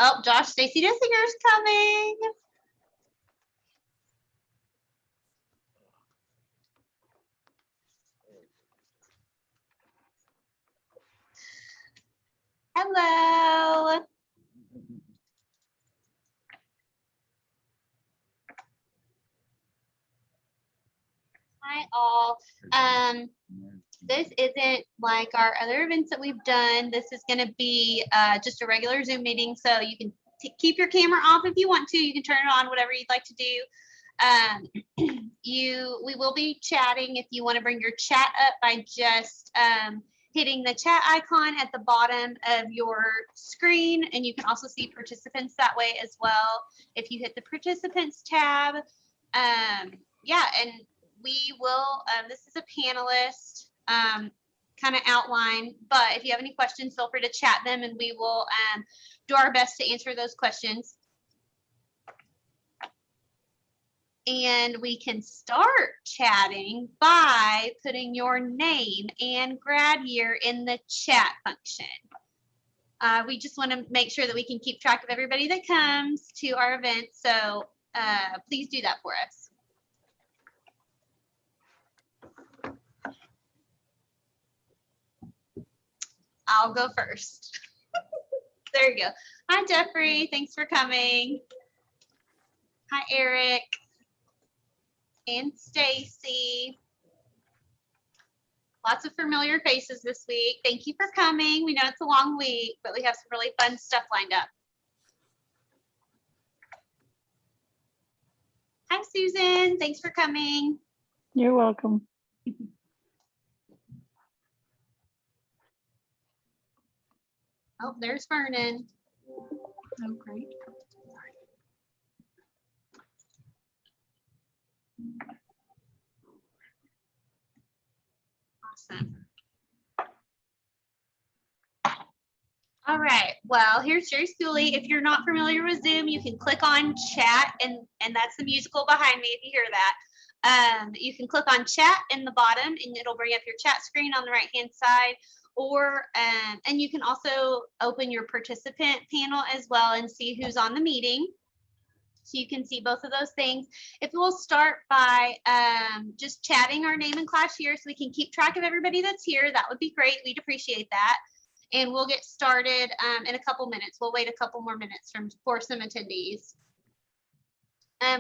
Oh, Josh Stacy Dissinger's coming. Hello. Hi all. This isn't like our other events that we've done. This is going to be just a regular Zoom meeting, so you can keep your camera off if you want to. You can turn it on, whatever you'd like to do. We will be chatting. If you want to bring your chat up by just hitting the chat icon at the bottom of your screen, and you can also see participants that way as well. If you hit the participants tab, yeah, and we will, this is a panelist kind of outline, but if you have any questions, feel free to chat them and we will do our best to answer those questions. And we can start chatting by putting your name and grad year in the chat function. We just want to make sure that we can keep track of everybody that comes to our event, so please do that for us. I'll go first. There you go. Hi, Jeffrey. Thanks for coming. Hi, Eric and Stacy. Lots of familiar faces this week. Thank you for coming. We know it's a long week, but we have some really fun stuff lined up. Hi, Susan. Thanks for coming. You're welcome. Oh, there's Vernon. Oh, great. Awesome. All right. Well, here's Jerry Schooley. If you're not familiar with Zoom, you can click on chat, and that's the musical behind me if you hear that. You can click on chat in the bottom, and it'll bring up your chat screen on the right-hand side. Or and you can also open your participant panel as well and see who's on the meeting. So you can see both of those things. If we'll start by just chatting our name and class year so we can keep track of everybody that's here, that would be great. We'd appreciate that. And we'll get started in a couple minutes. We'll wait a couple more minutes for some attendees.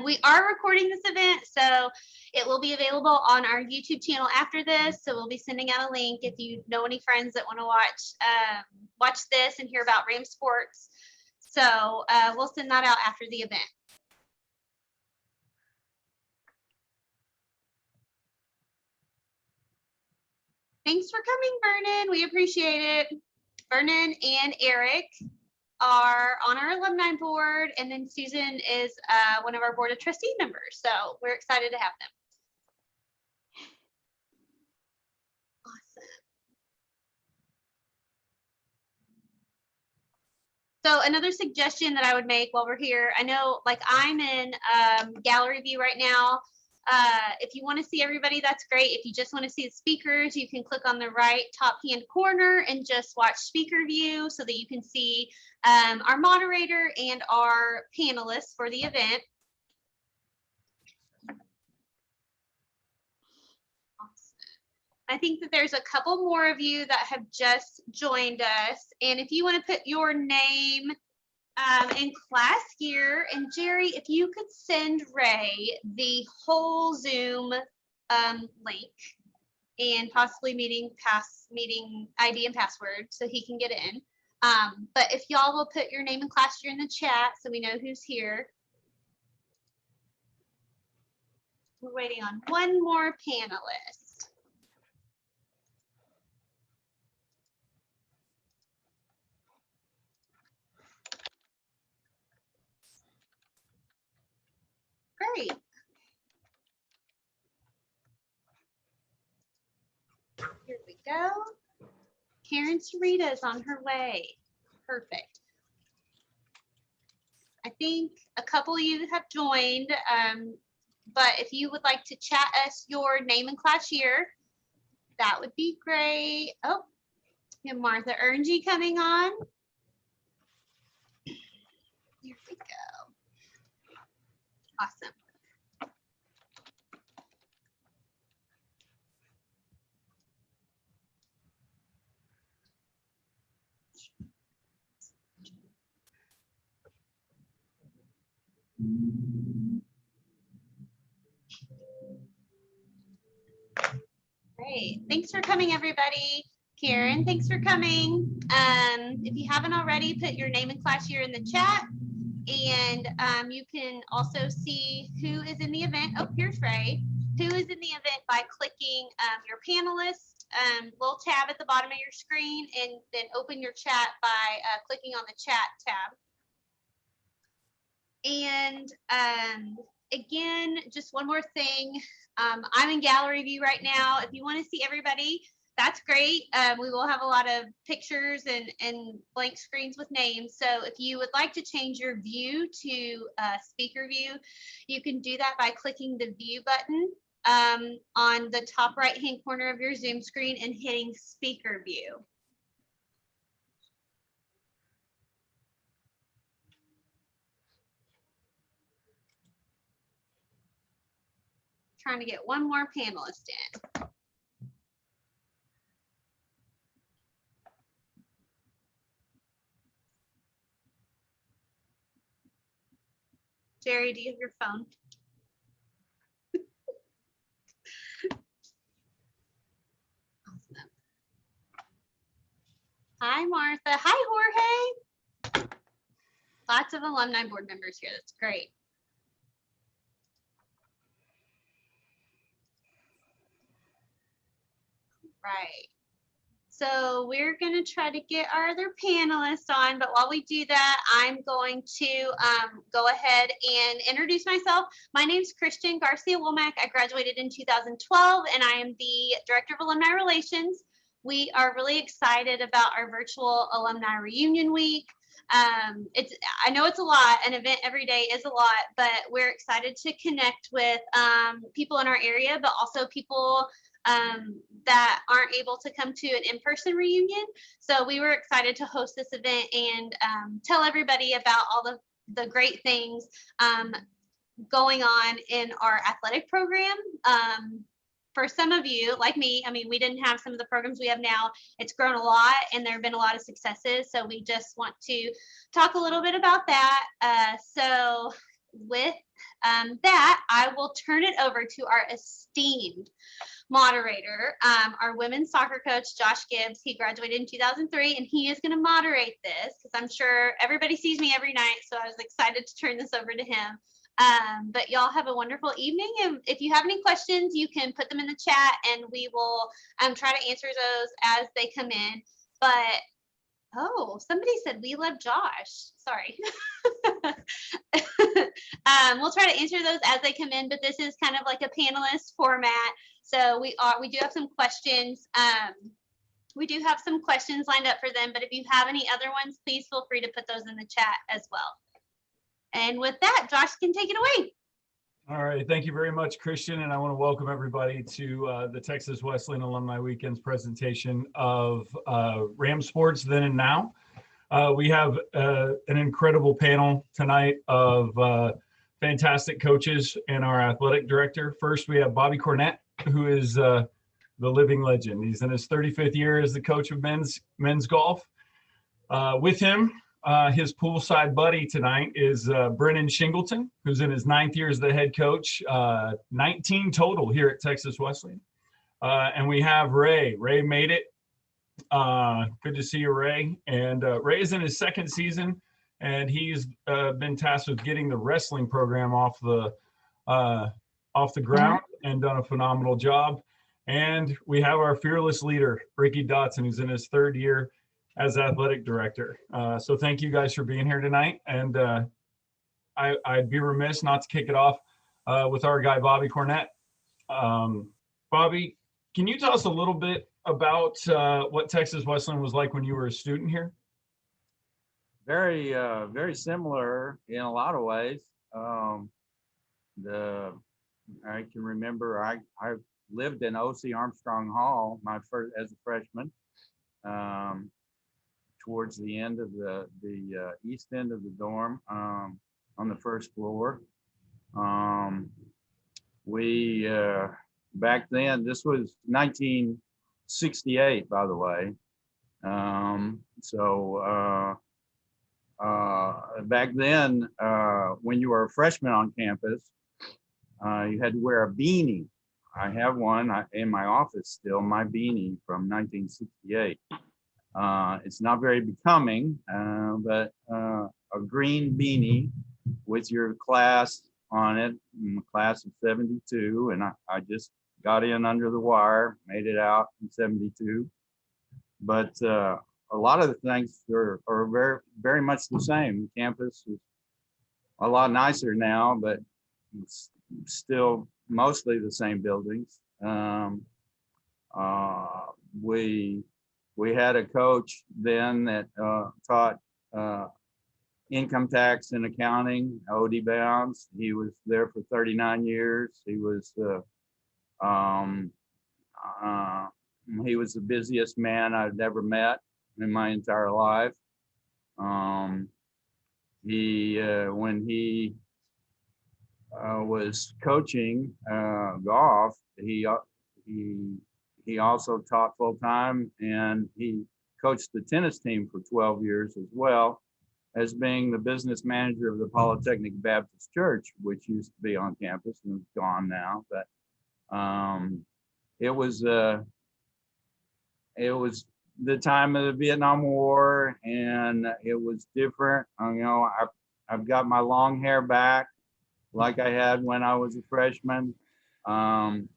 We are recording this event, so it will be available on our YouTube channel after this. So we'll be sending out a link if you know any friends that want to watch this and hear about Ram Sports. So we'll send that out after the event. Thanks for coming, Vernon. We appreciate it. Vernon and Eric are on our alumni board, and then Susan is one of our board of trustee members. So we're excited to have them. Awesome. So another suggestion that I would make while we're here, I know like I'm in gallery view right now. If you want to see everybody, that's great. If you just want to see the speakers, you can click on the right top hand corner and just watch speaker view so that you can see our moderator and our panelists for the event. Awesome. I think that there's a couple more of you that have just joined us. And if you want to put your name and class year, and Jerry, if you could send Ray the whole Zoom link and possibly meeting ID and password so he can get in. But if y'all will put your name and class year in the chat so we know who's here. We're waiting on one more panelist. Great. Here we go. Karen Sarita is on her way. Perfect. I think a couple of you have joined, but if you would like to chat us your name and class year, that would be great. Oh, we have Martha Erngy coming on. Here we go. Awesome. Great. Thanks for coming, everybody. Karen, thanks for coming. If you haven't already, put your name and class year in the chat. And you can also see who is in the event. Oh, here's Ray. Who is in the event by clicking your panelist little tab at the bottom of your screen, and then open your chat by clicking on the chat tab. And again, just one more thing. I'm in gallery view right now. If you want to see everybody, that's great. We will have a lot of pictures and blank screens with names. So if you would like to change your view to speaker view, you can do that by clicking the view button on the top right hand corner of your Zoom screen and hitting speaker view. Trying to get one more panelist in. Jerry, do you have your phone? Awesome. Hi, Martha. Hi, Jorge. Lots of alumni board members here. That's great. Right. So we're going to try to get our other panelists on, but while we do that, I'm going to go ahead and introduce myself. My name is Christian Garcia Womack. I graduated in 2012, and I am the Director of Alumni Relations. We are really excited about our virtual Alumni Reunion Week. I know it's a lot, an event every day is a lot, but we're excited to connect with people in our area, but also people that aren't able to come to an in-person reunion. So we were excited to host this event and tell everybody about all the great things going on in our athletic program. For some of you, like me, I mean, we didn't have some of the programs we have now. It's grown a lot and there have been a lot of successes. So we just want to talk a little bit about that. So with that, I will turn it over to our esteemed moderator, our women's soccer coach, Josh Gibbs. He graduated in 2003 and he is going to moderate this because I'm sure everybody sees me every night. So I was excited to turn this over to him. But y'all have a wonderful evening. And if you have any questions, you can put them in the chat and we will try to answer those as they come in. But oh, somebody said we love Josh. Sorry. We'll try to answer those as they come in, but this is kind of like a panelist format. So we do have some questions. We do have some questions lined up for them, but if you have any other ones, please feel free to put those in the chat as well. And with that, Josh can take it away. All right, thank you very much, Christian. And I want to welcome everybody to the Texas Wesleyan Alumni Weekend's presentation of Ram Sports Then and Now. We have an incredible panel tonight of fantastic coaches and our athletic director. First, we have Bobby Cornett, who is the living legend. He's in his 35th year as the coach of men's golf. With him, his poolside buddy tonight is Brennan Shingleton, who's in his 9th year as the head coach, 19 total here at Texas Wesleyan. And we have Ray. Ray made it. Good to see you, Ray. And Ray is in his 2nd season, and he's been tasked with getting the wrestling program off the ground and done a phenomenal job. And we have our fearless leader, Ricky Dotson, who's in his 3rd year as athletic director. So thank you guys for being here tonight. And I'd be remiss not to kick it off with our guy, Bobby Cornett. Bobby, can you tell us a little bit about what Texas Wesleyan was like when you were a student here? Very similar in a lot of ways. I can remember I lived in O.C. Armstrong Hall as a freshman. towards the end of the east end of the dorm, on the first floor. We back then, this was 1968, by the way. Back then, when you were a freshman on campus, you had to wear a beanie. I have one in my office still, my beanie from 1968. It's not very becoming, but a green beanie with your class on it, in the class of 72. And I just got in under the wire, made it out in 72. But a lot of the things are very, very much the same. The campus is a lot nicer now, but it's still mostly the same buildings. We had a coach then that taught income tax and accounting, O.D. Bounds. He was there for 39 years. He was the busiest man I've ever met in my entire life. When he was coaching golf, he also taught full time, and he coached the tennis team for 12 years as well, as being the business manager of the Polytechnic Baptist Church, which used to be on campus and is gone now. But it was the time of the Vietnam War, and it was different. I've got my long hair back like I had when I was a freshman. The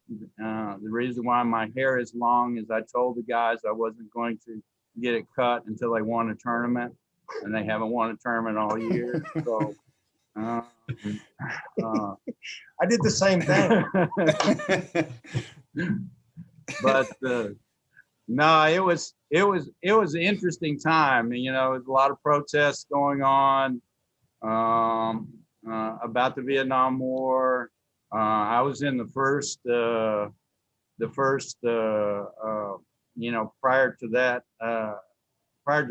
reason why my hair is long is I told the guys I wasn't going to get it cut until they won a tournament, and they haven't won a tournament all year. So I did the same thing. But no, it was an interesting time. There was a lot of protests going on about the Vietnam War. I was in the first, prior to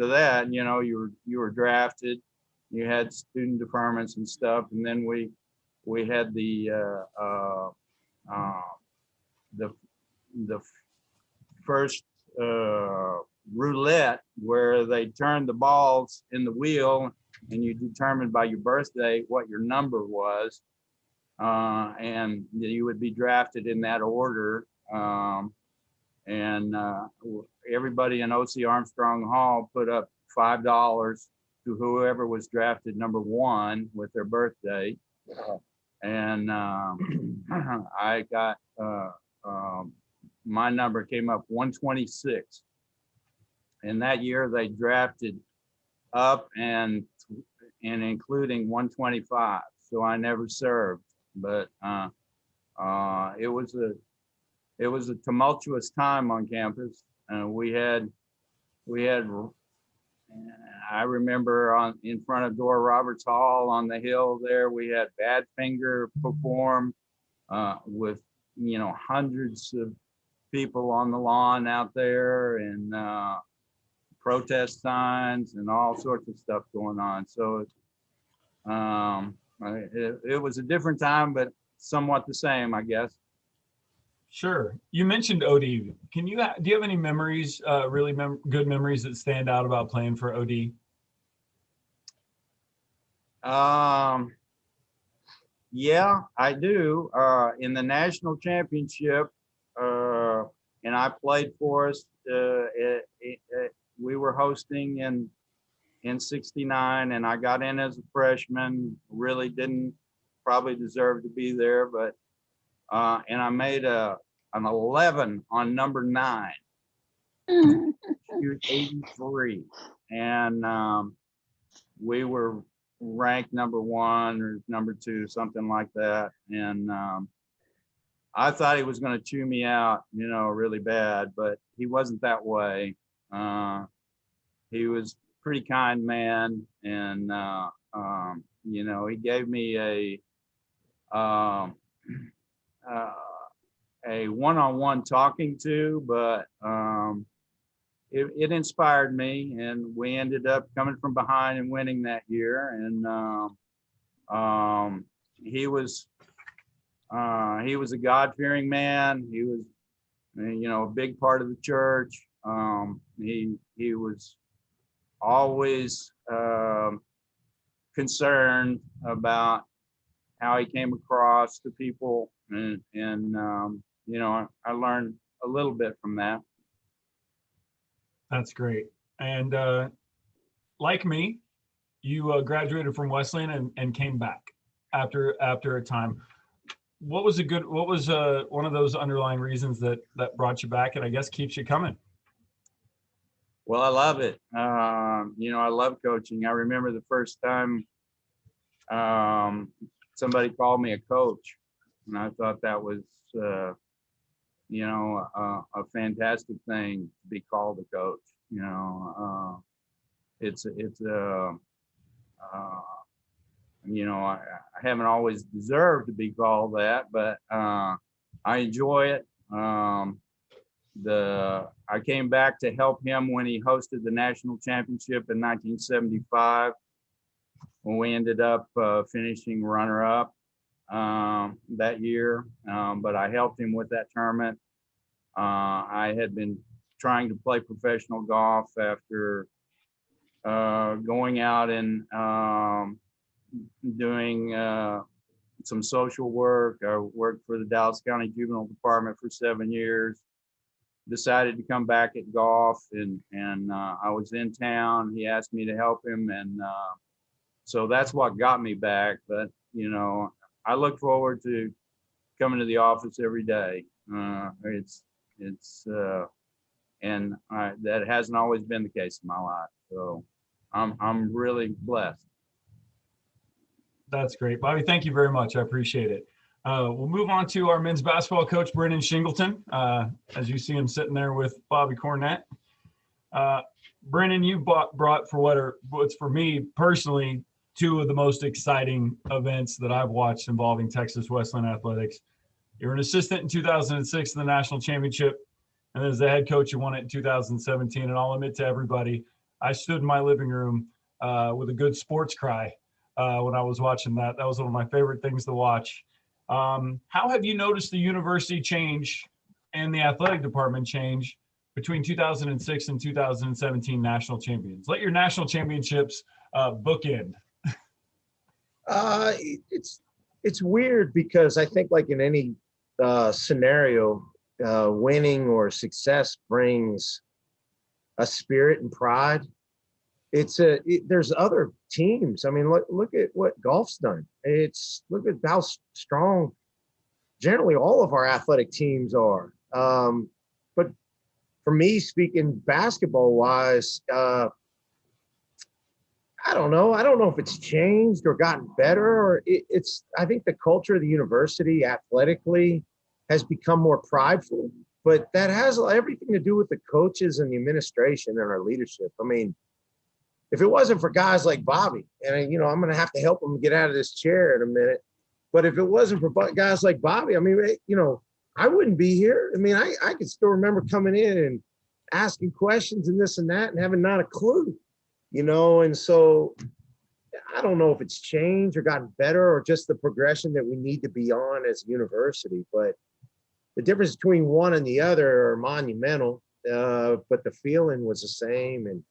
that, you were drafted, you had student deferments and stuff. And then we had the first roulette, where they turned the balls in the wheel and you determined by your birthday what your number was. And you would be drafted in that order. Everybody in O.C. Armstrong Hall put up $5 to whoever was drafted number 1 with their birthday. And I got, my number came up 126. And that year they drafted up and including 125. So I never served. But it was a tumultuous time on campus. I remember in front of Dora Roberts Hall on the hill there, we had Badfinger perform with hundreds of people on the lawn out there, and protest signs and all sorts of stuff going on. So it was a different time, but somewhat the same, I guess. Sure. You mentioned OD. Do you have any memories, really good memories that stand out about playing for OD? Yeah, I do. In the national championship, and I played for us. We were hosting in '69, and I got in as a freshman. Really didn't probably deserve to be there, but and I made an 11 on number 9. Shoot 83, and we were ranked number 1 or number 2, something like that. And I thought he was going to chew me out, really bad, but he wasn't that way. He was a pretty kind man, and he gave me a one-on-one talking to, but it inspired me, and we ended up coming from behind and winning that year. And he was a God-fearing man. He was, a big part of the church. He was always concerned about how he came across to people, and I learned a little bit from that. That's great. And like me, you graduated from Wesleyan and came back after a time. What was one of those underlying reasons that brought you back and I guess keeps you coming? Well, I love it. I love coaching. I remember the first time somebody called me a coach, and I thought that was, a fantastic thing to be called a coach. I haven't always deserved to be called that, but I enjoy it. I came back to help him when he hosted the national championship in 1975, when we ended up finishing runner-up that year. But I helped him with that tournament. I had been trying to play professional golf after going out and doing some social work. I worked for the Dallas County Juvenile Department for 7 years. Decided to come back at golf, and I was in town. He asked me to help him, and so that's what got me back. But I look forward to coming to the office every day. That hasn't always been the case in my life. So I'm really blessed. That's great, Bobby. Thank you very much. I appreciate it. We'll move on to our men's basketball coach, Brennan Shingleton, as you see him sitting there with Bobby Cornett. Brennan, you brought what's for me personally, two of the most exciting events that I've watched involving Texas Wesleyan athletics. You were an assistant in 2006 in the national championship, and as the head coach, you won it in 2017. And I'll admit to everybody, I stood in my living room with a good sports cry when I was watching that. That was one of my favorite things to watch. How have you noticed the university change and the athletic department change between 2006 and 2017 national champions? Let your national championships bookend. It's weird because I think, like in any scenario, winning or success brings a spirit and pride. There's other teams. I mean, look at what golf's done. Look at how strong generally all of our athletic teams are. But for me, speaking basketball wise, I don't know. I don't know if it's changed or gotten better, or I think the culture of the university athletically has become more prideful, but that has everything to do with the coaches and the administration and our leadership. I mean, if it wasn't for guys like Bobby, and I'm going to have to help him get out of this chair in a minute, but if it wasn't for guys like Bobby, I mean, I wouldn't be here. I mean, I can still remember coming in and asking questions and this and that and having not a clue, and so I don't know if it's changed or gotten better or just the progression that we need to be on as a university, but the difference between one and the other are monumental, but the feeling was the same. And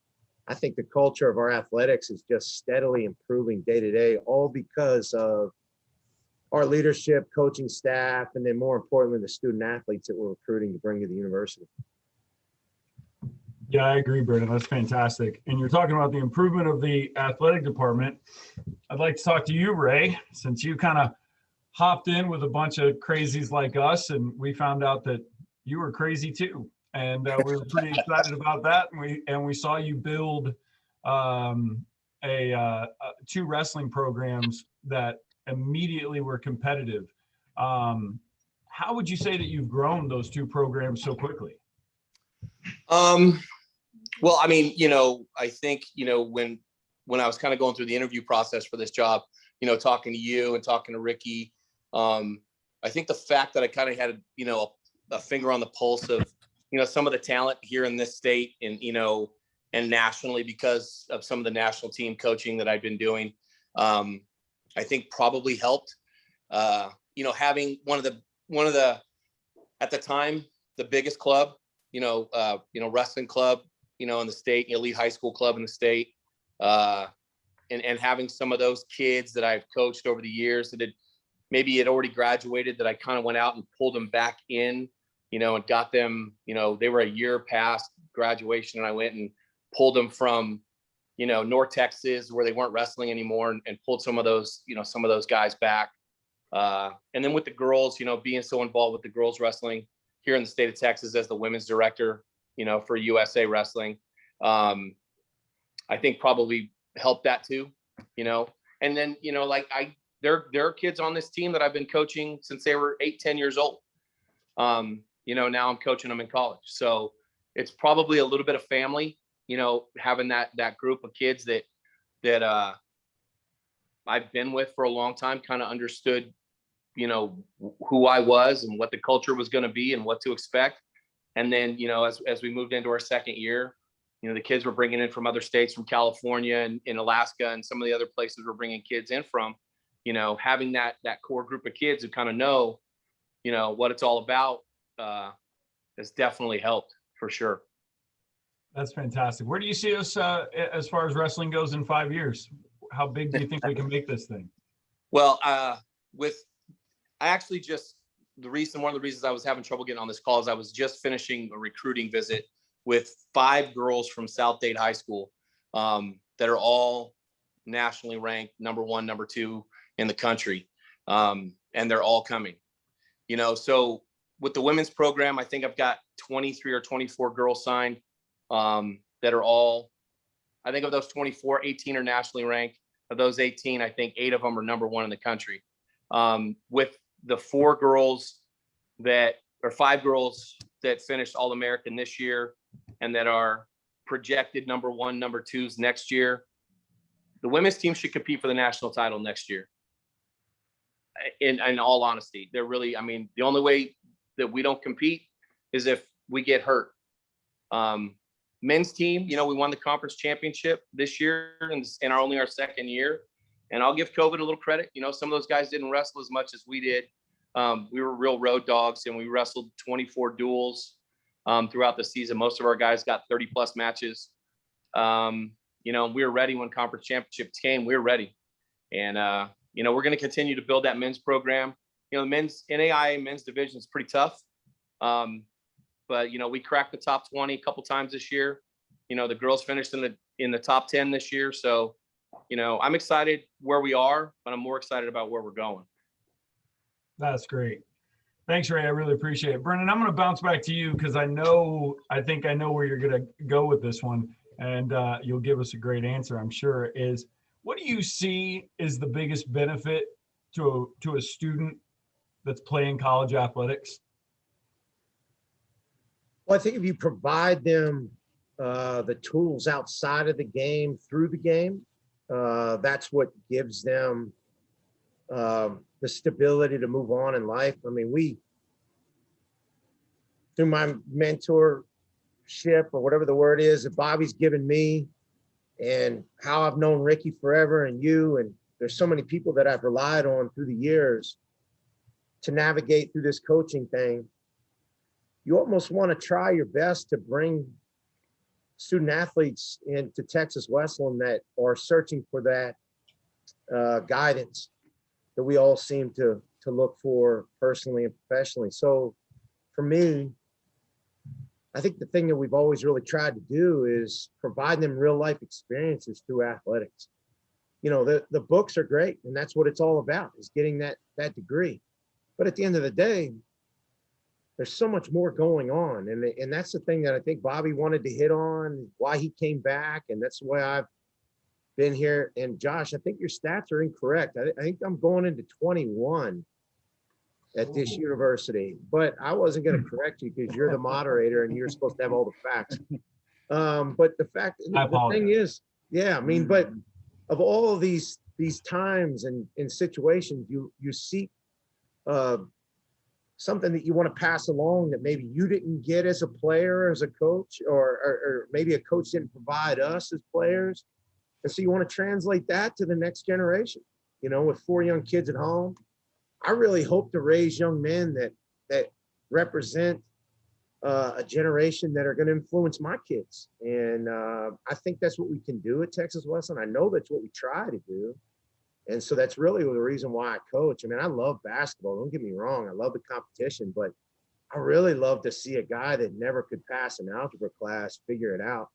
I think the culture of our athletics is just steadily improving day to day, all because of our leadership, coaching staff, and then more importantly, the student athletes that we're recruiting to bring to the university. Yeah, I agree, Brendan. That's fantastic. And you're talking about the improvement of the athletic department. I'd like to talk to you, Ray, since you kind of hopped in with a bunch of crazies like us, and we found out that you were crazy too. And we were pretty excited about that. And we saw you build two wrestling programs that immediately were competitive. How would you say that you've grown those two programs so quickly? Well, I mean, I think, when I was kind of going through the interview process for this job, talking to you and talking to Ricky, I think the fact that I kind of had, a finger on the pulse of some of the talent here in this state and, and nationally because of some of the national team coaching that I've been doing, I think probably helped, having one of the, at the time, the biggest club, wrestling club, in the state, elite high school club in the state, and having some of those kids that I've coached over the years that had already graduated, that I kind of went out and pulled them back in, and got them, they were a year past graduation, and I went and pulled them from, North Texas where they weren't wrestling anymore, and pulled some of those guys back. And then with the girls, being so involved with the girls wrestling here in the state of Texas as the women's director, for USA Wrestling, I think probably helped that too, and then, there are kids on this team that I've been coaching since they were 8-10 years old. Now I'm coaching them in college. So it's probably a little bit of family, having that group of kids that I've been with for a long time, kind of understood, who I was and what the culture was going to be and what to expect. And then, as we moved into our second year, the kids were bringing in from other states, from California and in Alaska and some of the other places we're bringing kids in from, having that core group of kids who kind of know, what it's all about, has definitely helped for sure. That's fantastic. Where do you see us as far as wrestling goes in 5 years? How big do you think we can make this thing? Well, one of the reasons I was having trouble getting on this call is I was just finishing a recruiting visit with 5 girls from South Dade High School that are all nationally ranked number 1, number 2 in the country. And they're all coming, so with the women's program, I think I've got 23 or 24 girls signed that are all, I think of those 24, 18 are nationally ranked. Of those 18, I think 8 of them are number 1 in the country. With the 5 girls that finished All-American this year and that are projected number 1, number 2s next year, the women's team should compete for the national title next year. In all honesty, they're really, the only way that we don't compete is if we get hurt. Men's team, we won the conference championship this year in our second year. And I'll give COVID a little credit. Some of those guys didn't wrestle as much as we did. We were real road dogs, and we wrestled 24 duels throughout the season. Most of our guys got 30 plus matches. We were ready when conference championships came. We were ready. And, we're going to continue to build that men's program. The men's NAIA men's division is pretty tough. But, we cracked the top 20 a couple times this year. The girls finished in the top 10 this year. So, I'm excited where we are, but I'm more excited about where we're going. That's great. Thanks, Ray. I really appreciate it. Brennan, I'm going to bounce back to you because I think I know where you're going to go with this one, and you'll give us a great answer, I'm sure. Is what do you see is the biggest benefit to a student that's playing college athletics? Well, I think if you provide them the tools outside of the game, through the game, that's what gives them the stability to move on in life. Through my mentorship or whatever the word is that Bobby's given me, and how I've known Ricky forever, and you, and there's so many people that I've relied on through the years to navigate through this coaching thing. You almost want to try your best to bring student athletes into Texas Wesleyan that are searching for that guidance that we all seem to look for personally and professionally. So for me, I think the thing that we've always really tried to do is provide them real life experiences through athletics. The books are great, and that's what it's all about, is getting that degree. But at the end of the day, there's so much more going on. And that's the thing that I think Bobby wanted to hit on, why he came back. And that's why I've been here. And Josh, I think your stats are incorrect. I think I'm going into 21 at this university, but I wasn't going to correct you because you're the moderator and you're supposed to have all the facts. But the thing is, but of all of these times and situations, you seek something that you want to pass along that maybe you didn't get as a player, as a coach, or maybe a coach didn't provide us as players. And so you want to translate that to the next generation. You know, with 4 young kids at home, I really hope to raise young men that represent a generation that are going to influence my kids. And I think that's what we can do at Texas Wesleyan. I know that's what we try to do. And so that's really the reason why I coach. I mean, I love basketball. Don't get me wrong. I love the competition, but I really love to see a guy that never could pass an algebra class figure it out.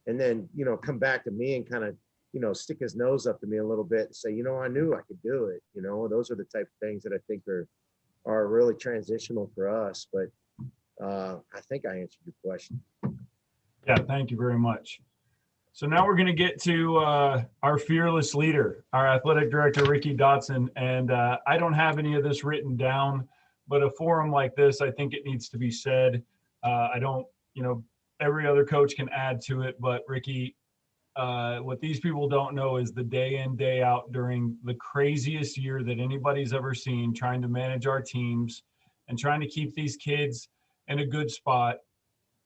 And then, you know, come back to me and kind of, you know, stick his nose up to me a little bit and say, you know, I knew I could do it. You know, those are the type of things that I think are really transitional for us. But I think I answered your question. Yeah, thank you very much. So now we're going to get to our fearless leader, our athletic director, Ricky Dotson. And I don't have any of this written down, but a forum like this, I think it needs to be said. I don't, you know, every other coach can add to it, but Ricky, what these people don't know is the day in, day out during the craziest year that anybody's ever seen, trying to manage our teams and trying to keep these kids in a good spot.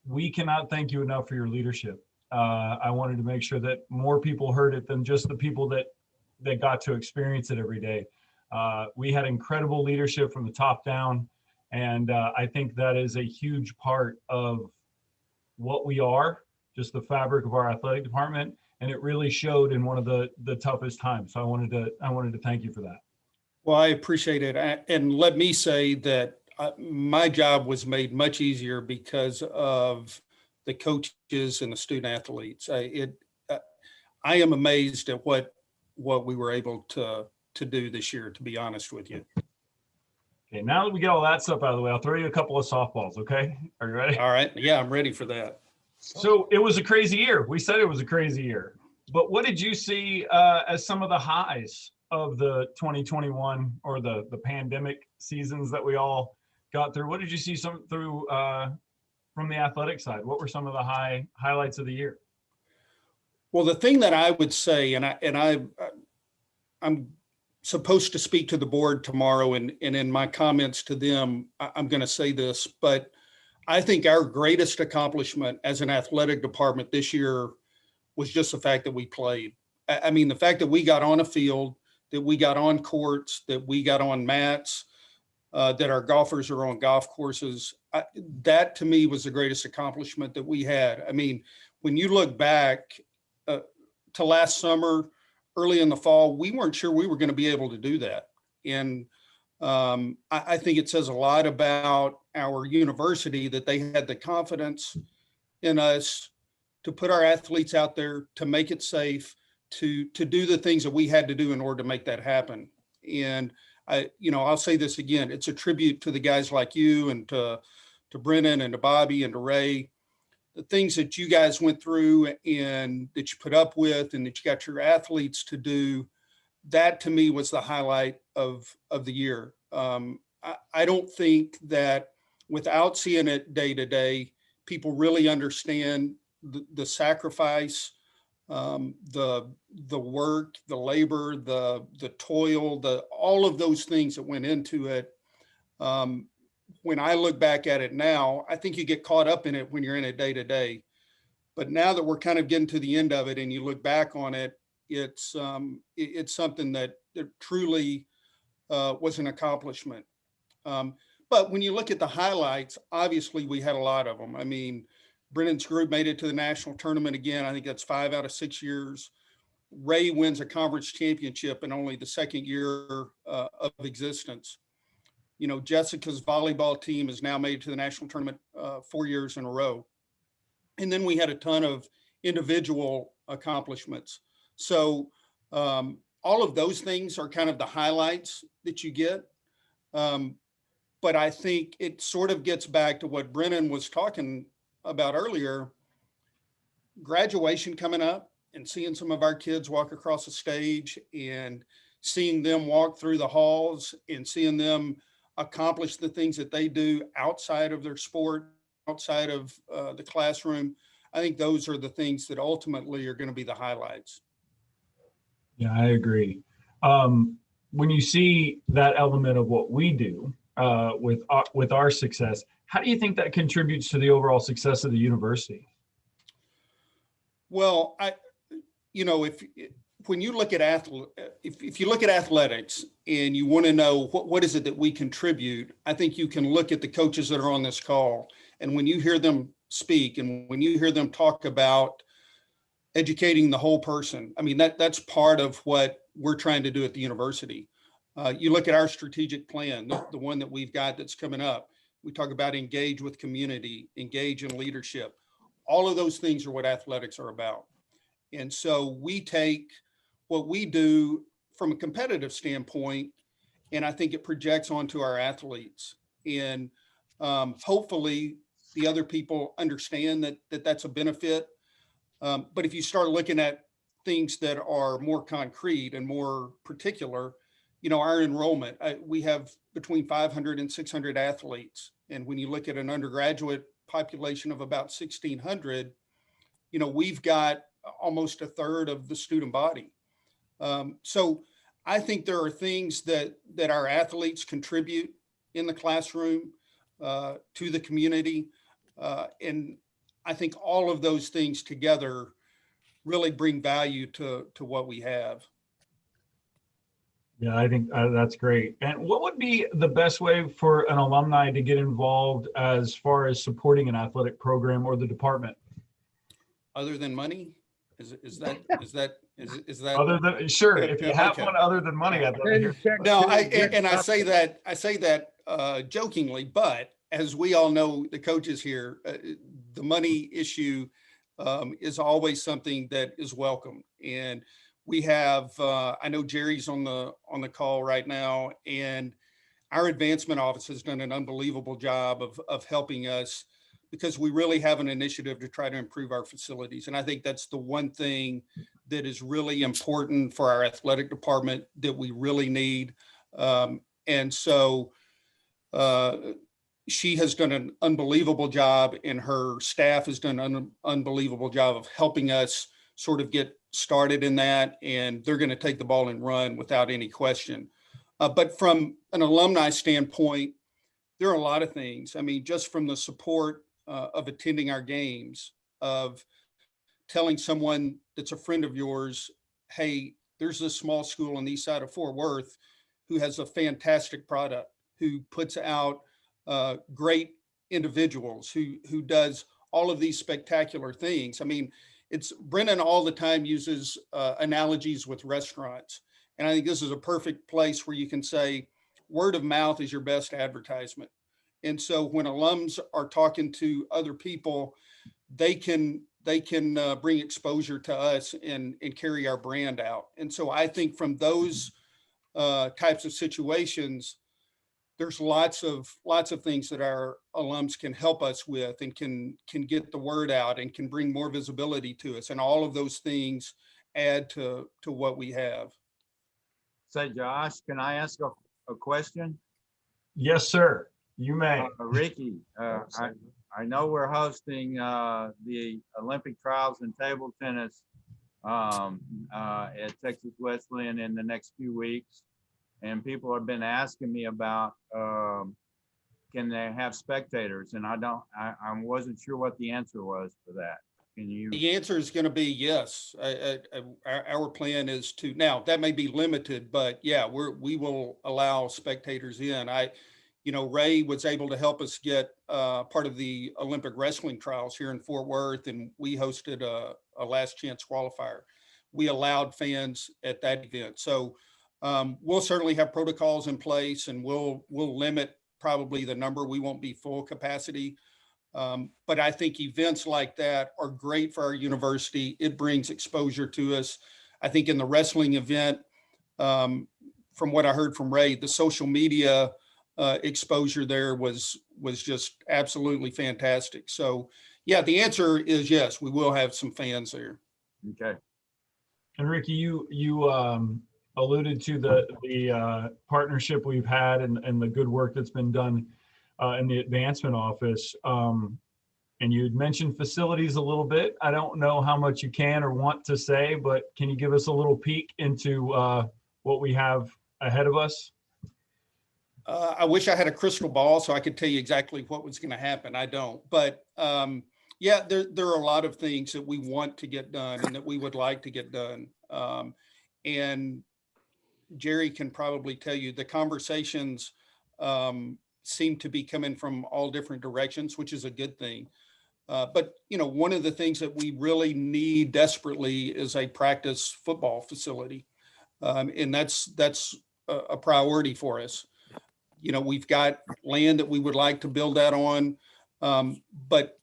We cannot thank you enough for your leadership. I wanted to make sure that more people heard it than just the people that got to experience it every day. We had incredible leadership from the top down, and I think that is a huge part of what we are, just the fabric of our athletic department, and it really showed in one of the toughest times. So I wanted to thank you for that. Well, I appreciate it, and let me say that my job was made much easier because of the coaches and the student athletes. I am amazed at what we were able to do this year, to be honest with you. Okay, now that we get all that stuff out of the way, I'll throw you a couple of softballs, okay? Are you ready? All right. Yeah, I'm ready for that. So it was a crazy year. We said it was a crazy year. But what did you see as some of the highs of the 2021 or the pandemic seasons that we all got through? What did you see from the athletic side? What were some of the highlights of the year? Well, the thing that I would say, I'm supposed to speak to the board tomorrow, and in my comments to them, I'm going to say this, but I think our greatest accomplishment as an athletic department this year was just the fact that we played. I mean, the fact that we got on a field, that we got on courts, that we got on mats, that our golfers are on golf courses. That to me was the greatest accomplishment that we had. I mean, when you look back to last summer, early in the fall, we weren't sure we were going to be able to do that. And I think it says a lot about our university that they had the confidence in us to put our athletes out there, to make it safe, to do the things that we had to do in order to make that happen. And I'll say this again, it's a tribute to the guys like you and to Brennan and to Bobby and to Ray, the things that you guys went through and that you put up with and that you got your athletes to do. That to me was the highlight of the year. I don't think that without seeing it day to day, people really understand the sacrifice, the work, the labor, the toil, all of those things that went into it. When I look back at it now, I think you get caught up in it when you're in it day to day. But now that we're kind of getting to the end of it and you look back on it, it's something that truly was an accomplishment. But when you look at the highlights, obviously we had a lot of them. I mean, Brennan's group made it to the national tournament again. I think that's 5 out of 6 years. Ray wins a conference championship in only the second year of existence. You know, Jessica's volleyball team has now made it to the national tournament 4 years in a row. And then we had a ton of individual accomplishments. So all of those things are kind of the highlights that you get. But I think it sort of gets back to what Brennan was talking about earlier, graduation coming up and seeing some of our kids walk across the stage and seeing them walk through the halls and seeing them accomplish the things that they do outside of their sport, outside of the classroom. I think those are the things that ultimately are going to be the highlights. Yeah, I agree. When you see that element of what we do, with our success. How do you think that contributes to the overall success of the university? Well, when you look at if you look at athletics and you want to know what is it that we contribute, I think you can look at the coaches that are on this call, and when you hear them speak and when you hear them talk about educating the whole person, I mean, that's part of what we're trying to do at the university. You look at our strategic plan, the one that we've got that's coming up. We talk about engage with community, engage in leadership. All of those things are what athletics are about. And so we take what we do from a competitive standpoint, and I think it projects onto our athletes. And hopefully the other people understand that that's a benefit. But if you start looking at things that are more concrete and more particular, our enrollment, we have between 500 and 600 athletes. And when you look at an undergraduate population of about 1,600, we've got almost a third of the student body. So I think there are things that our athletes contribute in the classroom to the community. And I think all of those things together really bring value to what we have. Yeah, I think that's great. And what would be the best way for an alumni to get involved as far as supporting an athletic program or the department? Other than money? Is that Other than, sure, if you have Okay. one other than money, I'd love to hear. No, I say that jokingly, but as we all know, the coaches here, the money issue is always something that is welcome. And we have, I know Jerry's on the call right now, and our advancement office has done an unbelievable job of helping us, because we really have an initiative to try to improve our facilities. And I think that's the one thing that is really important for our athletic department that we really need. And so she has done an unbelievable job, and her staff has done an unbelievable job of helping us sort of get started in that. And they're going to take the ball and run without any question. But from an alumni standpoint, there are a lot of things. I mean, just from the support of attending our games, of telling someone that's a friend of yours, hey, there's this small school on the east side of Fort Worth who has a fantastic product, who puts out great individuals, who does all of these spectacular things. I mean, Brennan all the time uses analogies with restaurants. And I think this is a perfect place where you can say word of mouth is your best advertisement. And so when alums are talking to other people, they can bring exposure to us and carry our brand out. And so I think from those types of situations, there's lots of things that our alums can help us with, and can get the word out and can bring more visibility to us. And all of those things add to what we have. Say, Josh, can I ask a question? Yes, sir. You may. Ricky, I know we're hosting the Olympic trials in table tennis at Texas Wesleyan in the next few weeks. And people have been asking me about, can they have spectators? And I wasn't sure what the answer was for that. Can you? The answer is going to be yes. Our plan is to, now that may be limited, but yeah, we will allow spectators in. Ray was able to help us get part of the Olympic wrestling trials here in Fort Worth, and we hosted a last chance qualifier. We allowed fans at that event. So we'll certainly have protocols in place, and we'll limit probably the number. We won't be full capacity. But I think events like that are great for our university. It brings exposure to us. I think in the wrestling event, from what I heard from Ray, the social media exposure there was just absolutely fantastic. So yeah, the answer is yes, we will have some fans there. Okay. And Ricky, you alluded to the partnership we've had and the good work that's been done in the advancement office. And you'd mentioned facilities a little bit. I don't know how much you can or want to say, but can you give us a little peek into what we have ahead of us? I wish I had a crystal ball so I could tell you exactly what was going to happen. I don't, but yeah, there are a lot of things that we want to get done and that we would like to get done. And Jerry can probably tell you the conversations seem to be coming from all different directions, which is a good thing. But you know, one of the things that we really need desperately is a practice football facility, and that's a priority for us. You know, we've got land that we would like to build that on, but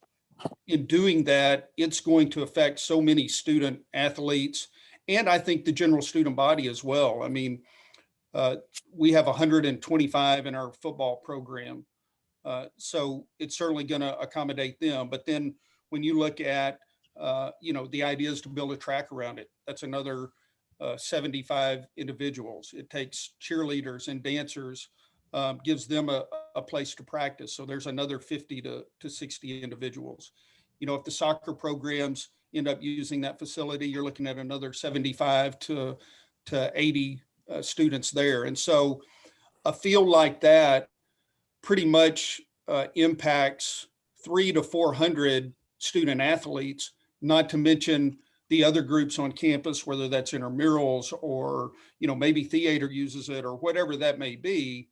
in doing that, it's going to affect so many student athletes, and I think the general student body as well. I mean, we have 125 in our football program. So it's certainly going to accommodate them. But then when you look at, you know, the idea is to build a track around it. That's another 75 individuals. It takes cheerleaders and dancers, gives them a place to practice. So there's another 50 to 60 individuals. You know, if the soccer programs end up using that facility, you're looking at another 75 to 80 students there. And so a field like that pretty much impacts 300 to 400 student athletes, not to mention the other groups on campus, whether that's intramurals or, you know, maybe theater uses it or whatever that may be.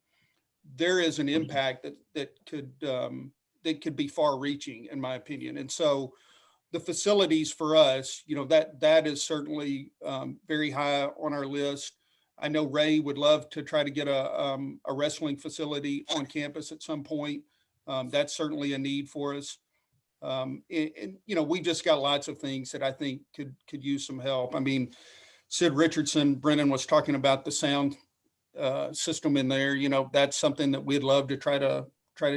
There is an impact that could be far reaching, in my opinion. And so the facilities for us, you know, that is certainly very high on our list. I know Ray would love to try to get a wrestling facility on campus at some point. That's certainly a need for us. And you know, we just got lots of things that I think could use some help. I mean, Sid Richardson, Brennan was talking about the sound system in there. You know, that's something that we'd love to try to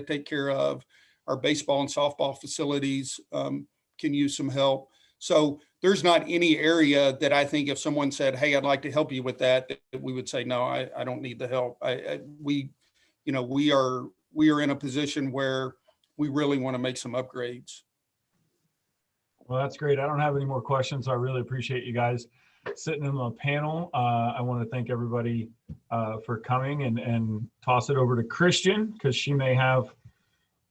take care of. Our baseball and softball facilities can use some help. So there's not any area that I think if someone said, hey, I'd like to help you with that we would say, no, I don't need the help. We are in a position where we really want to make some upgrades. Well, that's great. I don't have any more questions. I really appreciate you guys sitting in the panel. I want to thank everybody for coming and toss it over to Christian because she may have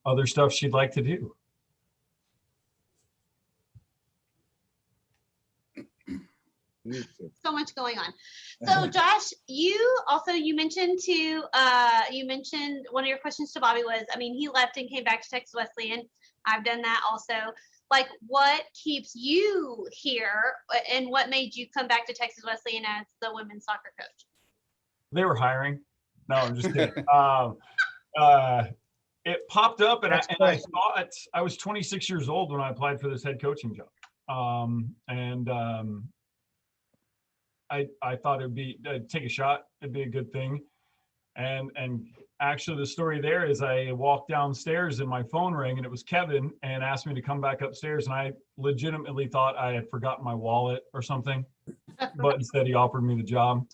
other stuff she'd like to do. So much going on. So Josh, you mentioned one of your questions to Bobby was, I mean, he left and came back to Texas Wesleyan. I've done that also. Like, what keeps you here and what made you come back to Texas Wesleyan as the women's soccer coach? They were hiring. No, I'm just kidding. It popped up and I saw it. I was 26 years old when I applied for this head coaching job. I thought I'd take a shot. It'd be a good thing. And actually the story there is I walked downstairs and my phone rang and it was Kevin and asked me to come back upstairs. And I legitimately thought I had forgotten my wallet or something, but instead he offered me the job.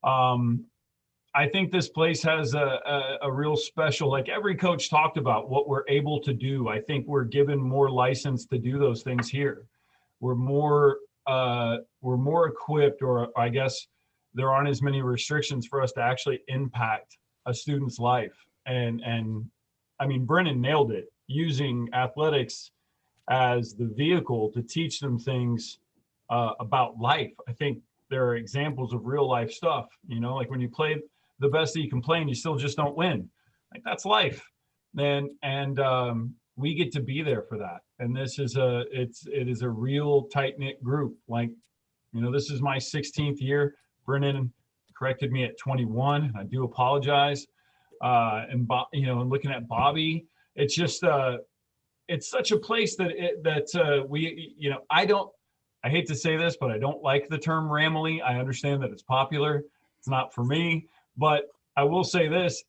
I think this place has a real special, like every coach talked about what we're able to do. I think we're given more license to do those things here. We're more equipped, or I guess there aren't as many restrictions for us to actually impact a student's life. And I mean, Brennan nailed it, using athletics as the vehicle to teach them things about life. I think there are examples of real life stuff, you know, like when you play the best that you can play and you still just don't win. Like that's life. And we get to be there for that. And this is it is a real tight knit group. Like, you know, this is my 16th year. Brennan corrected me at 21. I do apologize. And you know, looking at Bobby, it's just it's such a place that we, you know, I hate to say this, but I don't like the term Ramily. I understand that it's popular. It's not for me, but I will say this.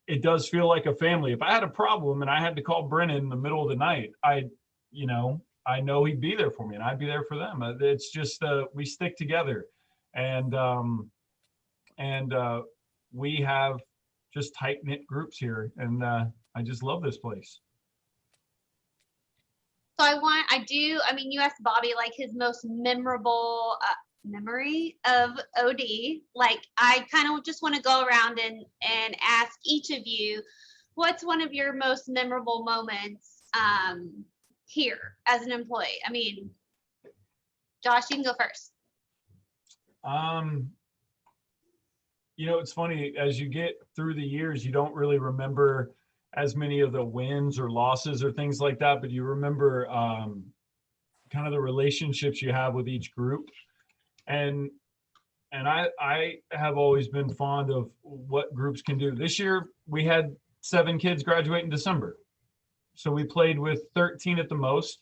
It does feel like a family. If I had a problem and I had to call Brennan in the middle of the night, I know he'd be there for me and I'd be there for them. It's just, we stick together and we have just tight knit groups here. And I just love this place. So I mean, you asked Bobby like his most memorable memory of OD. Like, I kind of just want to go around and ask each of you, what's one of your most memorable moments here as an employee? I mean, Josh, you can go first. You know, it's funny, as you get through the years, you don't really remember as many of the wins or losses or things like that, but you remember kind of the relationships you have with each group. And I have always been fond of what groups can do. This year, we had 7 kids graduate in December. So we played with 13 at the most.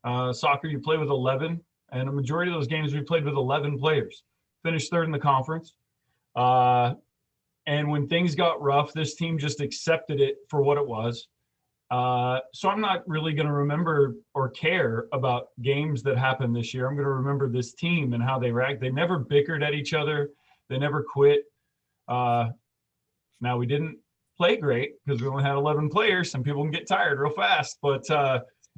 Soccer, you play with 11. And a majority of those games, we played with 11 players. Finished 3rd in the conference. And when things got rough, this team just accepted it for what it was. So I'm not really going to remember or care about games that happened this year. I'm going to remember this team and how they react. They never bickered at each other. They never quit. Now, we didn't play great because we only had 11 players. Some people can get tired real fast, but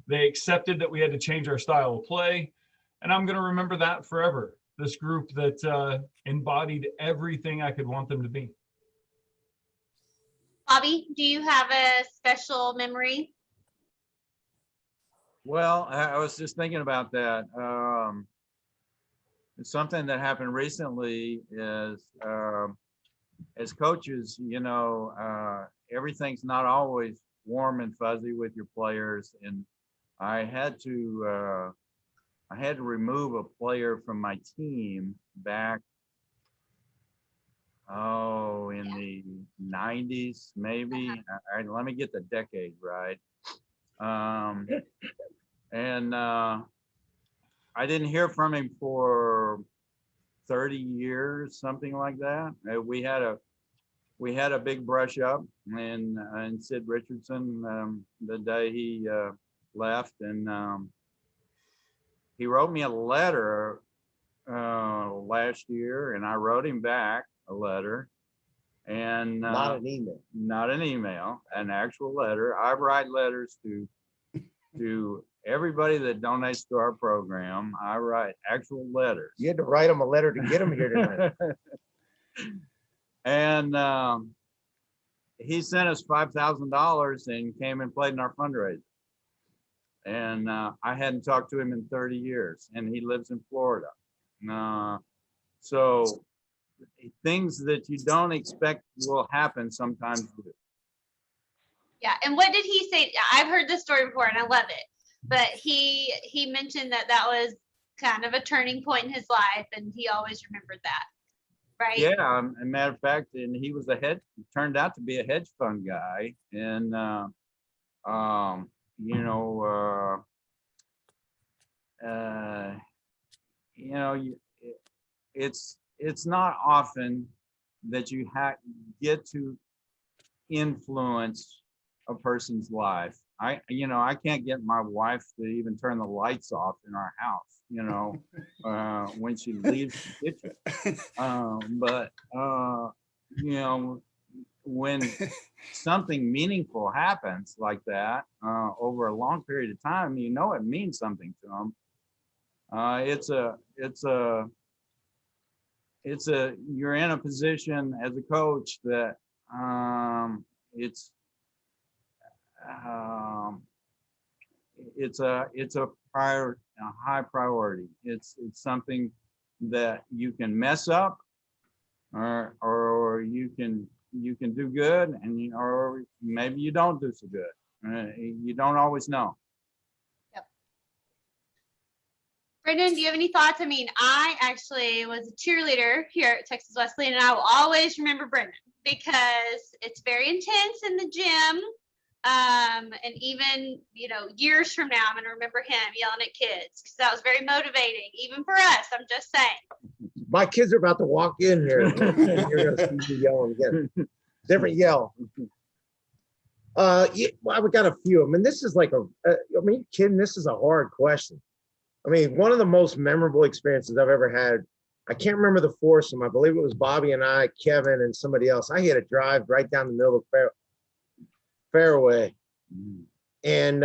they accepted that we had to change our style of play. And I'm going to remember that forever. This group that embodied everything I could want them to be. Bobby, do you have a special memory? Well, I was just thinking about that. Something that happened recently is, as coaches, you know, everything's not always warm and fuzzy with your players, and I had to remove a player from my team back, in the 90s, maybe. Let me get the decade right. And I didn't hear from him for 30 years, something like that. We had a big brush up, and Sid Richardson, the day he left, and he wrote me a letter last year, and I wrote him back a letter, and Not an email. not an email, an actual letter. I write letters to everybody that donates to our program. I write actual letters. You had to write him a letter to get him here tonight. And he sent us $5,000 and came and played in our fundraiser. And I hadn't talked to him in 30 years, and he lives in Florida. So things that you don't expect will happen sometimes do. Yeah, and what did he say? I've heard this story before, and I love it. But he mentioned that was kind of a turning point in his life, and he always remembered that, right? Yeah, as a matter of fact, and he was turned out to be a hedge fund guy, and you know, it's not often that you get to influence a person's life. I can't get my wife to even turn the lights off in our house, you know, when she leaves the kitchen. But you know, when something meaningful happens like that over a long period of time, you know, it means something to them. You're in a position as a coach that it's a high priority. It's something that you can mess up, or you can do good, or maybe you don't do so good. You don't always know. Yep. Brendan, do you have any thoughts? I mean, I actually was a cheerleader here at Texas Wesleyan, and I will always remember Brendan because it's very intense in the gym. And even, you know, years from now, I'm going to remember him yelling at kids because that was very motivating, even for us. I'm just saying. My kids are about to walk in here. You're going to see me yelling again. Different yell. Yeah, well, we got a few. I mean, this is like I mean, kidding, this is a hard question. I mean, one of the most memorable experiences I've ever had, I can't remember the foursome. I believe it was Bobby and I, Kevin, and somebody else. I had to drive right down the middle of fairway. And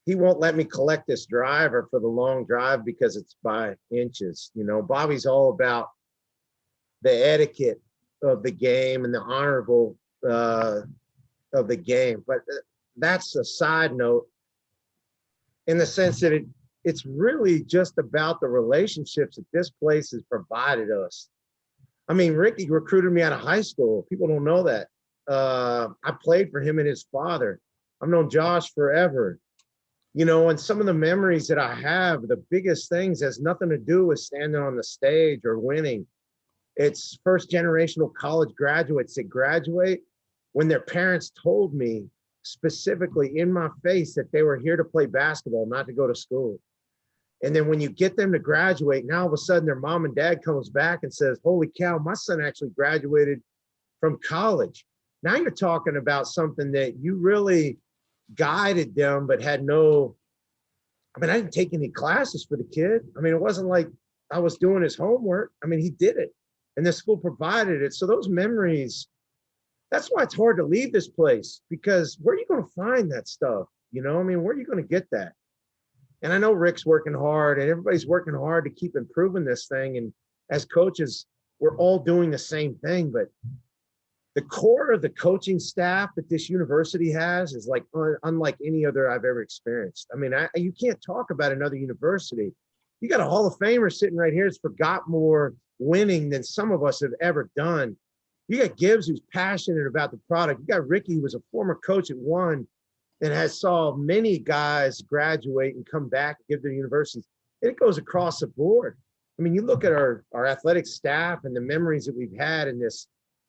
he won't let me collect this driver for the long drive because it's by inches. You know, Bobby's all about the etiquette of the game and the honorable of the game. But that's a side note in the sense that it's really just about the relationships that this place has provided us. I mean, Ricky recruited me out of high school. People don't know that. I played for him and his father. I've known Josh forever. You know, and some of the memories that I have, the biggest things has nothing to do with standing on the stage or winning. It's first generational college graduates that graduate when their parents told me specifically in my face that they were here to play basketball, not to go to school. And then when you get them to graduate, now all of a sudden their mom and dad comes back and says, holy cow, my son actually graduated from college. Now you're talking about something that you really guided them, but had no, I mean, I didn't take any classes for the kid. I mean, it wasn't like I was doing his homework. I mean, he did it and the school provided it. So those memories, that's why it's hard to leave this place, because where are you going to find that stuff? You know, I mean, where are you going to get that? And I know Rick's working hard and everybody's working hard to keep improving this thing. And as coaches, we're all doing the same thing, but the core of the coaching staff that this university has is like unlike any other I've ever experienced. I mean, you can't talk about another university. You got a Hall of Famer sitting right here that's forgot more winning than some of us have ever done. You got Gibbs, who's passionate about the product. You got Ricky, who was a former coach at one and has saw many guys graduate and come back and give their universities. And it goes across the board. I mean, you look at our athletic staff and the memories that we've had in this,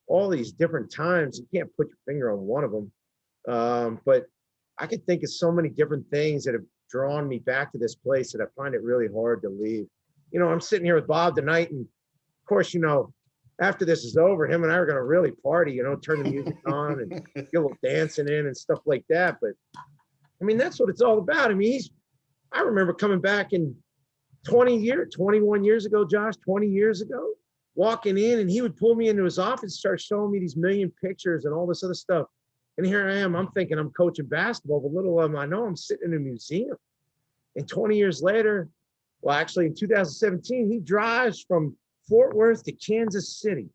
all these different times, you can't put your finger on one of them. But I could think of so many different things that have drawn me back to this place that I find it really hard to leave. You know, I'm sitting here with Bob tonight, and of course, you know, after this is over, him and I are going to really party, you know, turn the music on and get a little dancing in and stuff like that. But I mean, that's what it's all about. I mean, I remember coming back in 21 years ago, Josh, 20 years ago, walking in, and he would pull me into his office and start showing me these million pictures and all this other stuff. And here I am, I'm thinking I'm coaching basketball, but little of them I know I'm sitting in a museum. And 20 years later, well, actually in 2017, he drives from Fort Worth to Kansas City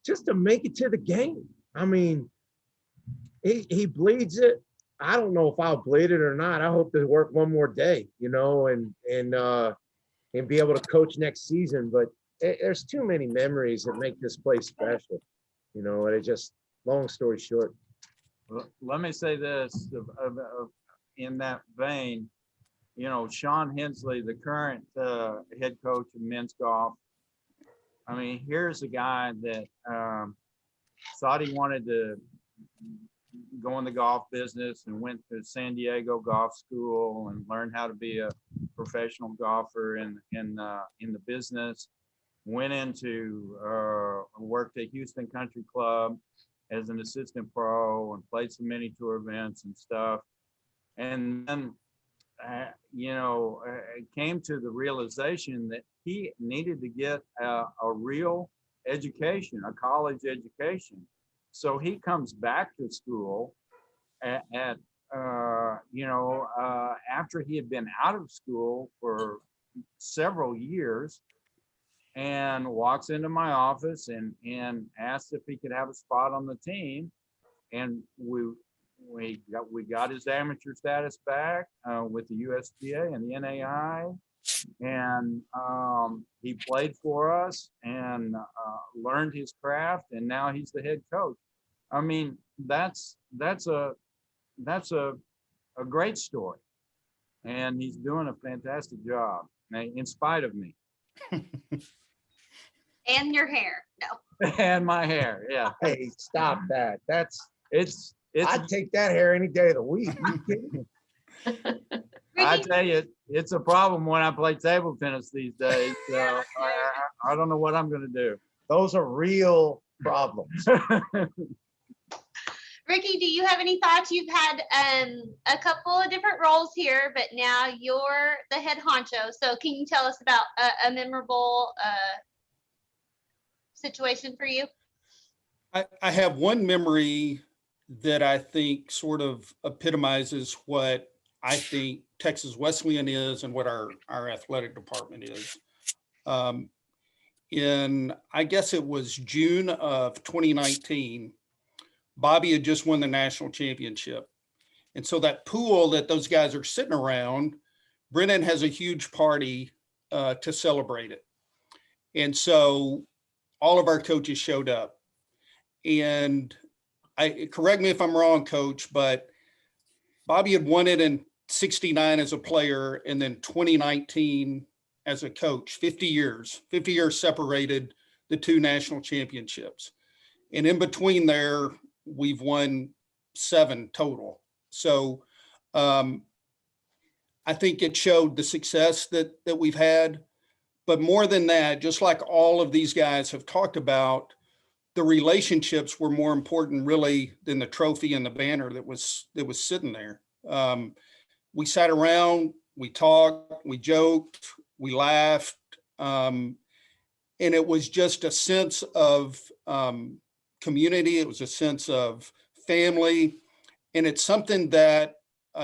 just to make it to the game. I mean, he bleeds it. I don't know if I'll bleed it or not. I hope to work one more day, you know, and be able to coach next season. But there's too many memories that make this place special, you know. And it just, long story short. Well, let me say this in that vein. You know, Sean Hensley, the current head coach of men's golf. I mean, here's a guy that thought he wanted to go in the golf business and went to San Diego Golf School and learned how to be a professional golfer in the business. Went into worked at Houston Country Club as an assistant pro and played some mini tour events and stuff. And then, you know, came to the realization that he needed to get a real education, a college education. So he comes back to school after he had been out of school for several years, and walks into my office and asks if he could have a spot on the team. And we got his amateur status back with the USGA and the NAI, and he played for us and learned his craft, and now he's the head coach. I mean, that's a great story, and he's doing a fantastic job in spite of me. And your hair. No. And my hair, yeah. Hey, stop that. It's I'd take that hair any day of the week. Are you kidding me? I tell you, it's a problem when I play table tennis these days. So I don't know what I'm going to do. Those are real problems. Ricky, do you have any thoughts? You've had a couple of different roles here, but now you're the head honcho. So can you tell us about a memorable situation for you? I have one memory that I think sort of epitomizes what I think Texas Wesleyan is and what our athletic department is. In, I guess it was June of 2019, Bobby had just won the national championship. And so that pool that those guys are sitting around, Brennan has a huge party to celebrate it. And so all of our coaches showed up. And correct me if I'm wrong, Coach, but Bobby had won it in 69 as a player and then 2019 as a coach. 50 years separated the two national championships. And in between there, we've won 7 total. So I think it showed the success that we've had. But more than that, just like all of these guys have talked about, the relationships were more important really than the trophy and the banner that was sitting there. We sat around, we talked, we joked, we laughed. And it was just a sense of community. It was a sense of family. And it's something that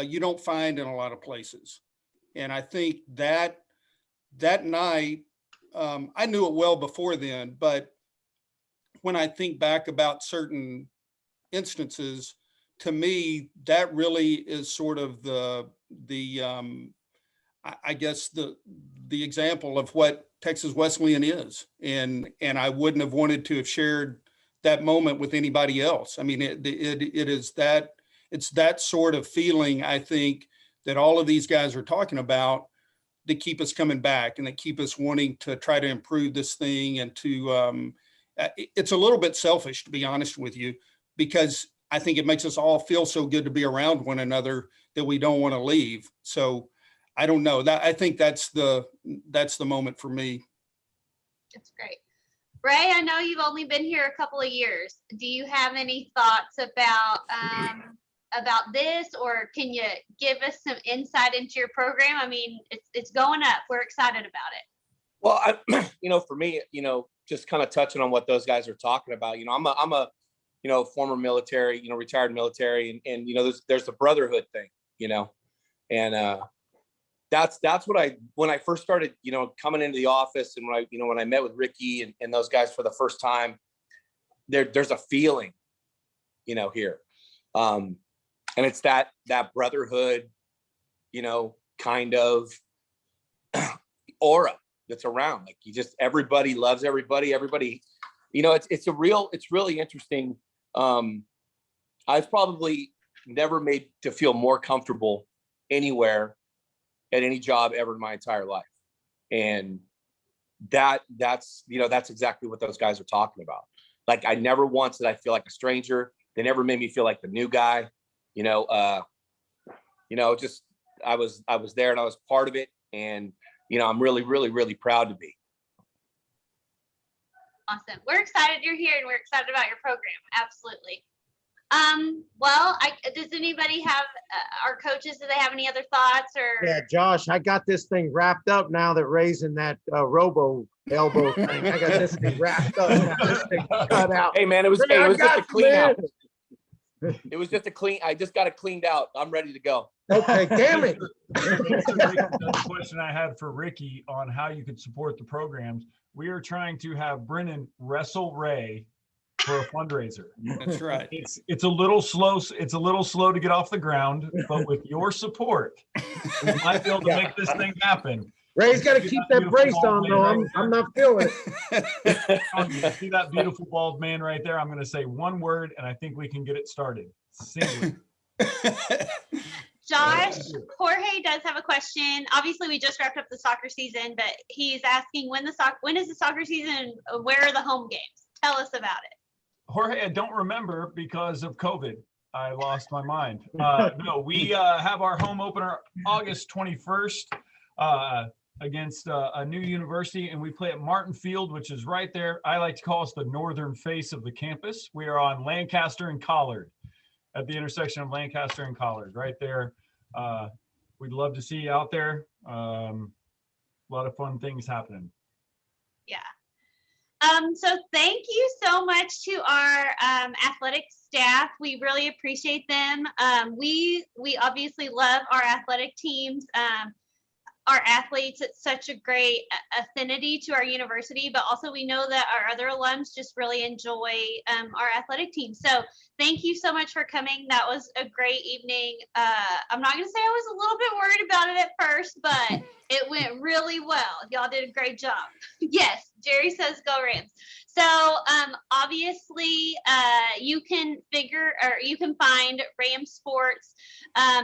you don't find in a lot of places. And I think that night, I knew it well before then, but when I think back about certain instances, to me, that really is sort of I guess the example of what Texas Wesleyan is. And I wouldn't have wanted to have shared that moment with anybody else. I mean, it is that, it's that sort of feeling, I think, that all of these guys are talking about that keep us coming back and that keep us wanting to try to improve this thing. And to, it's a little bit selfish, to be honest with you, because I think it makes us all feel so good to be around one another that we don't want to leave. So I don't know, that I think that's the moment for me. That's great. Ray, I know you've only been here a couple of years. Do you have any thoughts about this, or can you give us some insight into your program? I mean, it's going up. We're excited about it. Well, for me, just kind of touching on what those guys are talking about, I'm a former military, retired military, and there's the brotherhood thing, and that's what when I first started, coming into the office, and when I met with Ricky and those guys for the first time, there's a feeling, here. And it's that brotherhood, kind of aura that's around. Like everybody loves everybody. Everybody, it's really interesting. I've probably never made to feel more comfortable anywhere at any job ever in my entire life. And that's exactly what those guys are talking about. Like, I never once did I feel like a stranger. They never made me feel like the new guy. Just I was there and I was part of it, and I'm really, really, really proud to be. Awesome. We're excited you're here, and we're excited about your program. Absolutely. Does anybody have our coaches? Do they have any other thoughts? Or Yeah, Josh, I got this thing wrapped up now that raising that robo elbow thing. I got this thing wrapped up. Now. This thing cut out. Hey man, it was just a clean out. It was just I just got it cleaned out. I'm ready to go. Okay, damn it. Another question I had for Ricky on how you could support the programs. We are trying to have Brennan wrestle Ray for a fundraiser. That's right. It's a little slow. It's a little slow to get off the ground, but with your support, we might be able to make this thing happen. Ray's got to keep that brace on, though. I'm not feeling it. See that beautiful bald man right there? I'm going to say one word, and I think we can get it started. Sing it. Josh, Jorge does have a question. Obviously, we just wrapped up the soccer season, but he's asking when is the soccer season? Where are the home games? Tell us about it. Jorge, I don't remember because of COVID. I lost my mind. No, we have our home opener August 21st against a new university, and we play at Martin Field, which is right there. I like to call us the northern face of the campus. We are on Lancaster and Collard, at the intersection of Lancaster and Collard, right there. We'd love to see you out there. A lot of fun things happening. Yeah. So thank you so much to our athletic staff. We really appreciate them. We obviously love our athletic teams. Our athletes, it's such a great affinity to our university, but also we know that our other alums just really enjoy our athletic team. So thank you so much for coming. That was a great evening. I'm not gonna say I was a little bit worried about it at first, but it went really well. Y'all did a great job. Yes, Jerry says go Rams. So obviously you can find Ram Sports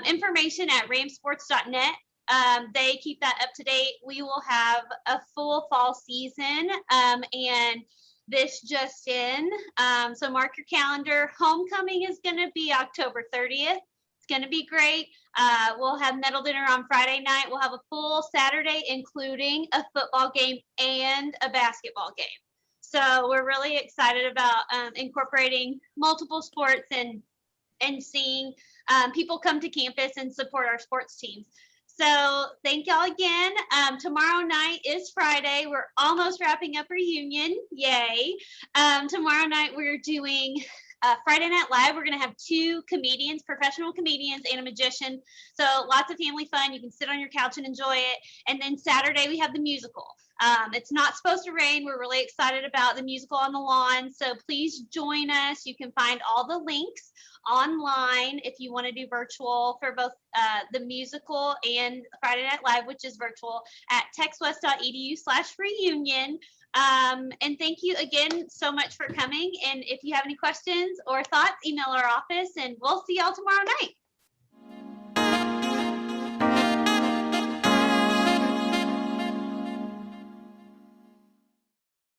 information at ramsports.net. They keep that up to date. We will have a full fall season, and this just in. So mark your calendar. Homecoming is going to be October 30th. It's going to be great. We'll have medal dinner on Friday night. We'll have a full Saturday, including a football game and a basketball game. So we're really excited about incorporating multiple sports and seeing people come to campus and support our sports teams. So thank y'all again. Tomorrow night is Friday. We're almost wrapping up reunion. Yay. Tomorrow night we're doing Friday Night Live. We're going to have 2 comedians, professional comedians, and a magician. So lots of family fun. You can sit on your couch and enjoy it. And then Saturday we have the musical. It's not supposed to rain. We're really excited about the musical on the lawn. So please join us. You can find all the links online if you want to do virtual for both the musical and Friday Night Live, which is virtual, at texwes.edu/reunion. And thank you again so much for coming. And if you have any questions or thoughts, email our office, and we'll see y'all tomorrow night.